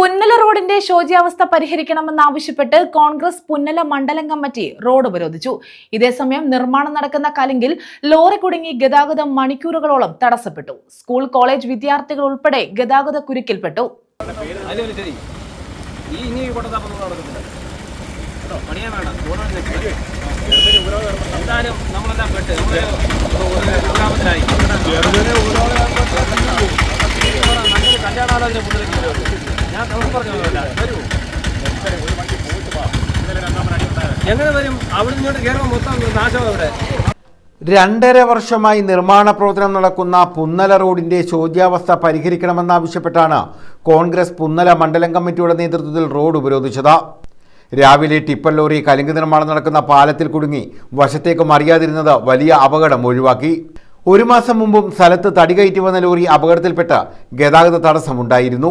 പുന്നല റോഡിന്റെ ശോച്യാവസ്ഥ പരിഹരിക്കണമെന്നാവശ്യപ്പെട്ട് കോൺഗ്രസ് പുന്നല മണ്ഡലം committee road ഉപരോധിച്ചു. ഇതേസമയം നിർമ്മാണം നടക്കുന്ന കലിങ്കിൽ ലോറി കുടുങ്ങി ഗതാഗതം മണിക്കൂറുകളോളം തടസ്സപ്പെട്ടു. സ്കൂൾ കോളേജ് വിദ്യാർത്ഥികൾ ഉൾപ്പെടെ ഗതാഗത കുരുക്കിൽപ്പെട്ടു. രണ്ടര വർഷമായി നിർമ്മാണ പ്രവർത്തനം നടക്കുന്ന പുന്നല റോഡിന്റെ ശോച്യാവസ്ഥ പരിഹരിക്കണമെന്നാവശ്യപ്പെട്ടാണ് കോൺഗ്രസ് പുന്നല മണ്ഡലം കമ്മിറ്റിയുടെ നേതൃത്വത്തിൽ റോഡ് ഉപരോധിച്ചത്. രാവിലെ ടിപ്പർ ലോറി കലിങ്ക് നിർമ്മാണം നടക്കുന്ന പാലത്തിൽ കുടുങ്ങി വശത്തേക്ക് മറിയാതിരുന്നത് വലിയ അപകടം ഒഴിവാക്കി. ഒരു മാസം മുമ്പും സ്ഥലത്ത് തടികയറ്റി വന്ന ലോറി അപകടത്തിൽപ്പെട്ട് ഗതാഗത തടസ്സമുണ്ടായിരുന്നു.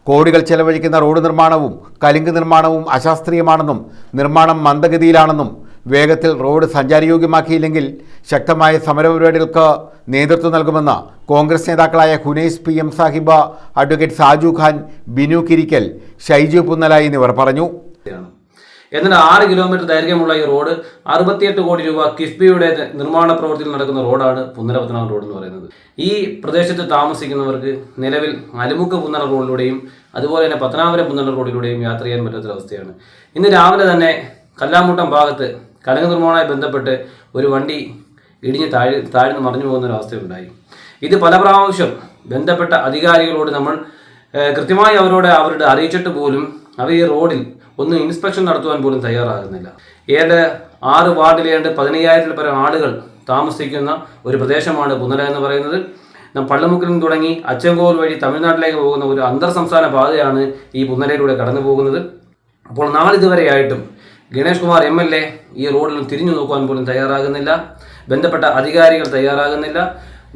കോടികൾ ചെലവഴിക്കുന്ന റോഡ് നിർമ്മാണവും കലിങ്ക് നിർമ്മാണവും അശാസ്ത്രീയമാണെന്നും നിർമ്മാണം മന്ദഗതിയിലാണെന്നും വേഗത്തിൽ റോഡ് സഞ്ചാരയോഗ്യമാക്കിയില്ലെങ്കിൽ ശക്തമായ സമരപരിപാടികൾക്ക് നേതൃത്വം നൽകുമെന്ന് കോൺഗ്രസ് നേതാക്കളായ ഹുനൈസ് PM സാഹിബ്, അഡ്വക്കേറ്റ് സാജു ഖാൻ, ബിനു കിരിക്കൽ, ഷൈജു പുന്നല എന്നിവർ പറഞ്ഞു. എന്നാൽ 6 കിലോമീറ്റർ ദൈർഘ്യമുള്ള ഈ റോഡ് 68 കോടി രൂപ കിഫ്ബിയുടെ നിർമ്മാണ പ്രവൃത്തിയിൽ നടക്കുന്ന റോഡാണ് പുന്നല പത്തനാപുരം റോഡ് എന്ന് പറയുന്നത്. ഈ പ്രദേശത്ത് താമസിക്കുന്നവർക്ക് നിലവിൽ അലുമുക്ക് പുന്നല റോഡിലൂടെയും അതുപോലെ തന്നെ പത്തനാപുരം പുന്നല റോഡിലൂടെയും യാത്ര ചെയ്യാൻ പറ്റാത്തൊരവസ്ഥയാണ്. ഇന്ന് രാവിലെ തന്നെ കല്ലാമുട്ടം ഭാഗത്ത് കലിങ്ക് നിർമ്മാണവുമായി ബന്ധപ്പെട്ട് ഒരു വണ്ടി ഇടിഞ്ഞ് താഴ്ന്ന് മറിഞ്ഞു പോകുന്ന ഒരു അവസ്ഥയുണ്ടായി. ഇത് പല പ്രാവശ്യം ബന്ധപ്പെട്ട അധികാരികളോട് നമ്മൾ കൃത്യമായി അവരുടെ അറിയിച്ചിട്ട് പോലും അവർ ഈ റോഡിൽ ഒന്ന് ഇൻസ്പെക്ഷൻ നടത്തുവാൻ പോലും തയ്യാറാകുന്നില്ല. 6 വാർഡിലേണ്ട് 15,000-ൽ പരം ആളുകൾ താമസിക്കുന്ന ഒരു പ്രദേശമാണ് പുന്നല എന്ന് പറയുന്നത്. പള്ളിമുക്കിൽ നിന്ന് തുടങ്ങി അച്ചൻകോവിൽ വഴി തമിഴ്നാട്ടിലേക്ക് പോകുന്ന ഒരു അന്തർ സംസ്ഥാന പാതയാണ് ഈ പുന്നലയിലൂടെ കടന്നു പോകുന്നത്. അപ്പോൾ നാളിതുവരെയായിട്ടും ഗണേഷ് കുമാർ MLA ഈ റോഡിൽ തിരിഞ്ഞു നോക്കുവാൻ പോലും തയ്യാറാകുന്നില്ല. ബന്ധപ്പെട്ട അധികാരികൾ തയ്യാറാകുന്നില്ല.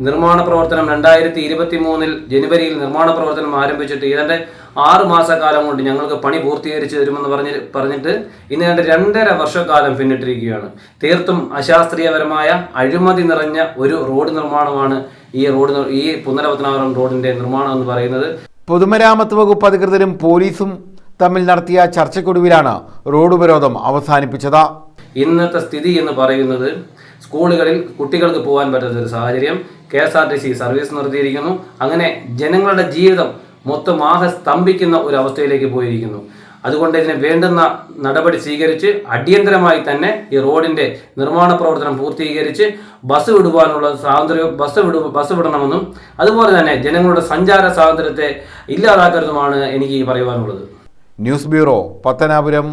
നിർമ്മാണ പ്രവർത്തനം 2023 ജനുവരിയിൽ നിർമ്മാണ പ്രവർത്തനം ആരംഭിച്ചിട്ട് ഏതാണ്ട് 6 മാസക്കാലം കൊണ്ട് ഞങ്ങൾക്ക് പണി പൂർത്തീകരിച്ചു തരുമെന്ന് പറഞ്ഞിട്ട് ഇന്ന് 2.5 വർഷക്കാലം പിന്നിട്ടിരിക്കുകയാണ്. തീർത്തും അശാസ്ത്രീയപരമായ അഴിമതി നിറഞ്ഞ ഒരു റോഡ് നിർമ്മാണമാണ് ഈ പുന്നല പത്തനാപുരം റോഡിന്റെ നിർമ്മാണം എന്ന് പറയുന്നത്. പൊതുമരാമത്ത് വകുപ്പ് അധികൃതരും പോലീസും തമ്മിൽ നടത്തിയ ചർച്ചയ്ക്കൊടുവിലാണ് റോഡ് ഉപരോധം അവസാനിപ്പിച്ചത്. ഇന്നത്തെ സ്ഥിതി എന്ന് പറയുന്നത് സ്കൂളുകളിൽ കുട്ടികൾക്ക് പോകാൻ പറ്റാത്തൊരു സാഹചര്യം, KSRTC സർവീസ് നിർത്തിയിരിക്കുന്നു. അങ്ങനെ ജനങ്ങളുടെ ജീവിതം മൊത്തം സ്തംഭിക്കുന്ന ഒരു അവസ്ഥയിലേക്ക് പോയിരിക്കുന്നു. അതുകൊണ്ട് ഇതിന് വേണ്ടുന്ന നടപടി സ്വീകരിച്ച് അടിയന്തരമായി തന്നെ ഈ റോഡിന്റെ നിർമ്മാണ പ്രവർത്തനം പൂർത്തീകരിച്ച് ബസ് വിടുവാനുള്ള സ്വാതന്ത്ര്യം ബസ് വിടണമെന്നും അതുപോലെ തന്നെ ജനങ്ങളുടെ സഞ്ചാര സ്വാതന്ത്ര്യത്തെ ഇല്ലാതാക്കരുതുമാണ് എനിക്ക് പറയുവാനുള്ളത്. News bureau, Pathanapuram.